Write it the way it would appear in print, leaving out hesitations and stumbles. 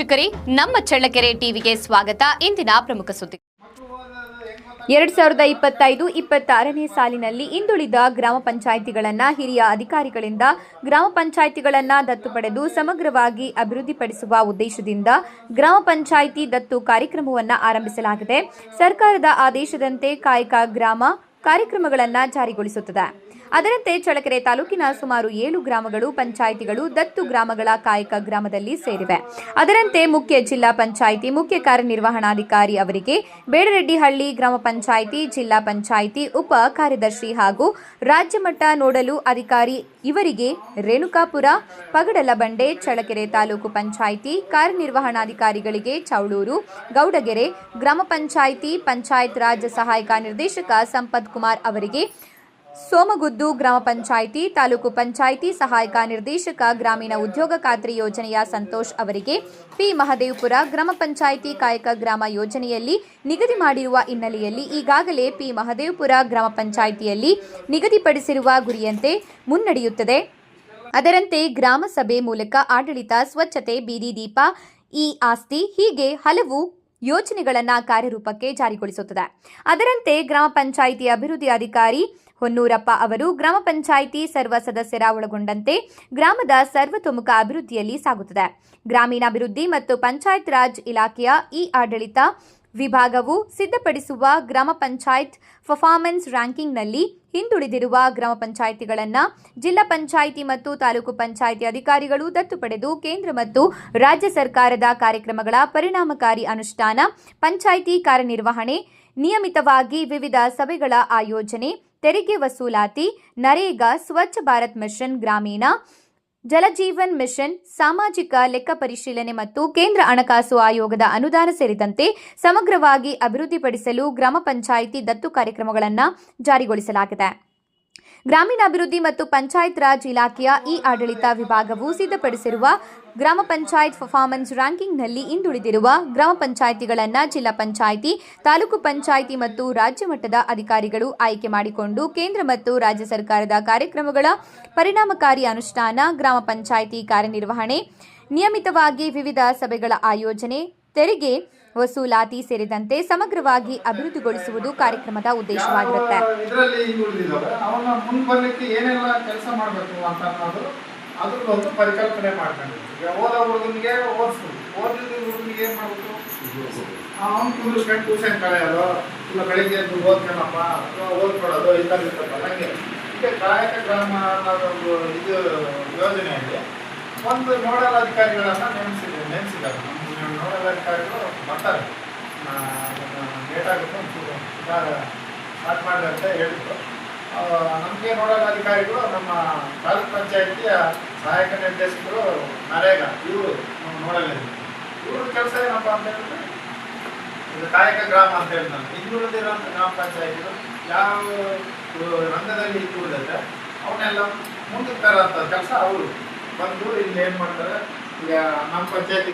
ವೀಕ್ಷಕರೇ, ನಮ್ಮ ಚಳ್ಳಕೆರೆ ಟಿವಿಗೆ ಸ್ವಾಗತ. ಇಂದಿನ ಪ್ರಮುಖ ಸುದ್ದಿ. 2025-26ನೇ ಸಾಲಿನಲ್ಲಿ ಹಿಂದುಳಿದ ಗ್ರಾಮ ಪಂಚಾಯಿತಿಗಳನ್ನು ಹಿರಿಯ ಅಧಿಕಾರಿಗಳಿಂದ ಗ್ರಾಮ ಪಂಚಾಯಿತಿಗಳನ್ನು ದತ್ತು ಪಡೆದು ಸಮಗ್ರವಾಗಿ ಅಭಿವೃದ್ಧಿಪಡಿಸುವ ಉದ್ದೇಶದಿಂದ ಗ್ರಾಮ ಪಂಚಾಯಿತಿ ದತ್ತು ಕಾರ್ಯಕ್ರಮವನ್ನು ಆರಂಭಿಸಲಾಗಿದೆ. ಸರ್ಕಾರದ ಆದೇಶದಂತೆ ಕಾಯಕ ಗ್ರಾಮ ಕಾರ್ಯಕ್ರಮಗಳನ್ನು ಜಾರಿಗೊಳಿಸುತ್ತದೆ. ಅದರಂತೆ ಚಳ್ಳಕೆರೆ ತಾಲೂಕಿನ ಸುಮಾರು 7 ಗ್ರಾಮಗಳು ಪಂಚಾಯಿತಿಗಳು ದತ್ತು ಗ್ರಾಮಗಳ ಕಾಯಕ ಗ್ರಾಮದಲ್ಲಿ ಸೇರಿವೆ. ಅದರಂತೆ ಮುಖ್ಯ ಜಿಲ್ಲಾ ಪಂಚಾಯಿತಿ ಮುಖ್ಯ ಕಾರ್ಯನಿರ್ವಹಣಾಧಿಕಾರಿ ಅವರಿಗೆ ಬೇಡರೆಡ್ಡಿಹಳ್ಳಿ ಗ್ರಾಮ ಪಂಚಾಯಿತಿ, ಜಿಲ್ಲಾ ಪಂಚಾಯಿತಿ ಉಪ ಕಾರ್ಯದರ್ಶಿ ಹಾಗೂ ರಾಜ್ಯ ಮಟ್ಟ ನೋಡಲು ಅಧಿಕಾರಿ ಇವರಿಗೆ ರೇಣುಕಾಪುರ, ಪಗಡಲಬಂಡೆ, ಚಳ್ಳಕೆರೆ ತಾಲೂಕು ಪಂಚಾಯಿತಿ ಕಾರ್ಯನಿರ್ವಹಣಾಧಿಕಾರಿಗಳಿಗೆ ಚೌಳೂರು, ಗೌಡಗೆರೆ ಗ್ರಾಮ ಪಂಚಾಯಿತಿ ಪಂಚಾಯತ್ ರಾಜ್ ಸಹಾಯಕ ನಿರ್ದೇಶಕ ಸಂಪತ್ ಕುಮಾರ್ ಅವರಿಗೆ ಸೋಮಗುದ್ದು ಗ್ರಾಮ ಪಂಚಾಯಿತಿ ತಾಲೂಕು ಪಂಚಾಯಿತಿ ಸಹಾಯಕ ನಿರ್ದೇಶಕ ಗ್ರಾಮೀಣ ಉದ್ಯೋಗ ಖಾತ್ರಿ ಯೋಜನೆಯ ಸಂತೋಷ್ ಅವರಿಗೆ ಪಿ ಮಹದೇವಪುರ ಗ್ರಾಮ ಪಂಚಾಯಿತಿ ಕಾಯಕ ಗ್ರಾಮ ಯೋಜನೆಯಲ್ಲಿ ನಿಗದಿ ಮಾಡಿರುವ ಹಿನ್ನೆಲೆಯಲ್ಲಿ ಈಗಾಗಲೇ ಪಿ ಮಹದೇವಪುರ ಗ್ರಾಮ ಪಂಚಾಯಿತಿಯಲ್ಲಿ ನಿಗದಿಪಡಿಸಿರುವ ಗುರಿಯಂತೆ ಮುನ್ನಡೆಯುತ್ತದೆ. ಅದರಂತೆ ಗ್ರಾಮ ಸಭೆ ಮೂಲಕ ಆಡಳಿತ, ಸ್ವಚ್ಛತೆ, ಬೀದಿ ದೀಪ, ಈ ಆಸ್ತಿ ಹೀಗೆ ಹಲವು ಯೋಜನೆಗಳನ್ನು ಕಾರ್ಯರೂಪಕ್ಕೆ ಜಾರಿಗೊಳಿಸುತ್ತದೆ. ಅದರಂತೆ ಗ್ರಾಮ ಪಂಚಾಯಿತಿ ಅಭಿವೃದ್ಧಿ ಅಧಿಕಾರಿ ಹೊನ್ನೂರಪ್ಪ ಅವರು ಗ್ರಾಮ ಪಂಚಾಯಿತಿ ಸರ್ವ ಸದಸ್ಯರ ಒಳಗೊಂಡಂತೆ ಗ್ರಾಮದ ಸರ್ವತೋಮುಖ ಅಭಿವೃದ್ಧಿಯಲ್ಲಿ ಸಾಗುತ್ತದೆ. ಗ್ರಾಮೀಣಾಭಿವೃದ್ಧಿ ಮತ್ತು ಪಂಚಾಯತ್ ರಾಜ್ ಇಲಾಖೆಯ ಈ ಆಡಳಿತ ವಿಭಾಗವು ಸಿದ್ಧಪಡಿಸುವ ಗ್ರಾಮ ಪಂಚಾಯತ್ ಪರ್ಫಾರ್ಮೆನ್ಸ್ ರ್ಯಾಂಕಿಂಗ್ನಲ್ಲಿ ಹಿಂದುಳಿದಿರುವ ಗ್ರಾಮ ಪಂಚಾಯಿತಿಗಳನ್ನು ಜಿಲ್ಲಾ ಪಂಚಾಯಿತಿ ಮತ್ತು ತಾಲೂಕು ಪಂಚಾಯಿತಿ ಅಧಿಕಾರಿಗಳು ದತ್ತು ಪಡೆದು ಕೇಂದ್ರ ಮತ್ತು ರಾಜ್ಯ ಸರ್ಕಾರದ ಕಾರ್ಯಕ್ರಮಗಳ ಪರಿಣಾಮಕಾರಿ ಅನುಷ್ಠಾನ, ಪಂಚಾಯಿತಿ ಕಾರ್ಯನಿರ್ವಹಣೆ, ನಿಯಮಿತವಾಗಿ ವಿವಿಧ ಸಭೆಗಳ ಆಯೋಜನೆ, ತೆರಿಗೆ ವಸೂಲಾತಿ, ನರೇಗಾ, ಸ್ವಚ್ಛ ಭಾರತ್ ಮಿಷನ್, ಗ್ರಾಮೀಣ ಜಲಜೀವನ್ ಮಿಷನ್, ಸಾಮಾಜಿಕ ಲೆಕ್ಕ ಪರಿಶೀಲನೆ ಮತ್ತು ಕೇಂದ್ರ ಹಣಕಾಸು ಆಯೋಗದ ಅನುದಾನ ಸೇರಿದಂತೆ ಸಮಗ್ರವಾಗಿ ಅಭಿವೃದ್ಧಿಪಡಿಸಲು ಗ್ರಾಮ ಪಂಚಾಯಿತಿ ದತ್ತು ಕಾರ್ಯಕ್ರಮಗಳನ್ನು ಜಾರಿಗೊಳಿಸಲಾಗಿದೆ. ಗ್ರಾಮೀಣಾಭಿವೃದ್ಧಿ ಮತ್ತು ಪಂಚಾಯತ್ ರಾಜ್ ಇಲಾಖೆಯ ಈ ಆಡಳಿತ ವಿಭಾಗವು ಸಿದ್ಧಪಡಿಸಿರುವ ಗ್ರಾಮ ಪಂಚಾಯತ್ ಪರ್ಫಾರ್ಮೆನ್ಸ್ ರ್ಯಾಂಕಿಂಗ್ನಲ್ಲಿ ಹಿಂದುಳಿದಿರುವ ಗ್ರಾಮ ಪಂಚಾಯಿತಿಗಳನ್ನು ಜಿಲ್ಲಾ ಪಂಚಾಯಿತಿ, ತಾಲೂಕು ಪಂಚಾಯಿತಿ ಮತ್ತು ರಾಜ್ಯ ಮಟ್ಟದ ಅಧಿಕಾರಿಗಳು ಆಯ್ಕೆ ಮಾಡಿಕೊಂಡು ಕೇಂದ್ರ ಮತ್ತು ರಾಜ್ಯ ಸರ್ಕಾರದ ಕಾರ್ಯಕ್ರಮಗಳ ಪರಿಣಾಮಕಾರಿ ಅನುಷ್ಠಾನ, ಗ್ರಾಮ ಪಂಚಾಯಿತಿ ಕಾರ್ಯನಿರ್ವಹಣೆ, ನಿಯಮಿತವಾಗಿ ವಿವಿಧ ಸಭೆಗಳ ಆಯೋಜನೆ, ತೆರಿಗೆ ವಸೂಲಾತಿ ಸೇರಿದಂತೆ ಸಮಗ್ರವಾಗಿ ಅಭಿವೃದ್ಧಿಗೊಳಿಸುವುದು ಕಾರ್ಯಕ್ರಮದ ಉದ್ದೇಶವಾಗಿರುತ್ತೆ. ಅದ್ರದ್ದೊಂದು ಪರಿಕಲ್ಪನೆ ಮಾಡ್ಕೊಂಡಿರ್ತೀವಿ. ಓದೋ ಹುಡುಗನಿಗೆ ಓದಿಸ್ಬೋದು, ಓದಿದ ಹುಡುಗನಿಗೆ ಏನು ಮಾಡಬೇಕು, ಅವ್ನು ಕುಂದಿಸ್ಕೊಂಡು ಟ್ಯೂಷನ್ ಕಳೆಯೋದು, ಇಲ್ಲ ಬೆಳಿಗ್ಗೆ ಎದ್ದು ಓದ್ಕೊಳ್ಳಪ್ಪ ಅಥವಾ ಓದ್ಕೊಳ್ಳೋದು ಇದ್ದಾಗಿರ್ತಪ್ಪ. ನನಗೆ ಹೀಗೆ ಕಾಯಕ ಗ್ರಾಮ ಅನ್ನೋದೊಂದು ಇದು ಯೋಜನೆಯಲ್ಲಿ ಒಂದು ನೋಡಲ್ ಅಧಿಕಾರಿಗಳನ್ನು ನೇಮಿಸಿದ್ದಾರೆ. ನಮ್ಮ ನೋಡಲ್ ಅಧಿಕಾರಿಗಳು ಬರ್ತಾರೆ, ಲೇಟ್ ಆಗುತ್ತೆ ಒಂಚೂರು ಸ್ಟಾರ್ಟ್ ಮಾಡಿ ಅಂತ ಹೇಳಿದ್ರು. ನಮಗೆ ನೋಡಲ್ ಅಧಿಕಾರಿಗಳು ನಮ್ಮ ತಾಲೂಕು ಪಂಚಾಯಿತಿಯ ಸಹಾಯಕ ನಿರ್ದೇಶಕರು, ನರೇಗಾ ಇವರು ನೋಡಲ್ಲ. ಇವ್ರ ಕೆಲಸ ಏನಪ್ಪ ಅಂತ ಹೇಳಿದ್ರೆ ಇದು ಕಾಯಕ ಗ್ರಾಮ ಅಂತ ಹೇಳಿ ನಾನು ಹಿಂದುಳಿದಿರೋಂಥ ಗ್ರಾಮ ಪಂಚಾಯಿತಿಗಳು ಯಾವ ರಂಗದಲ್ಲಿ ಹಿಂದುಳಿದೈತೆ ಅವನ್ನೆಲ್ಲ ಮುಂದಕ್ಕೆ ತರೋಂಥ ಕೆಲಸ ಅವರು ಬಂದು ಇಲ್ಲಿ ಏನು ಮಾಡ್ತಾರೆ. ಈಗ ನಮ್ಮ ಪಂಚಾಯತಿ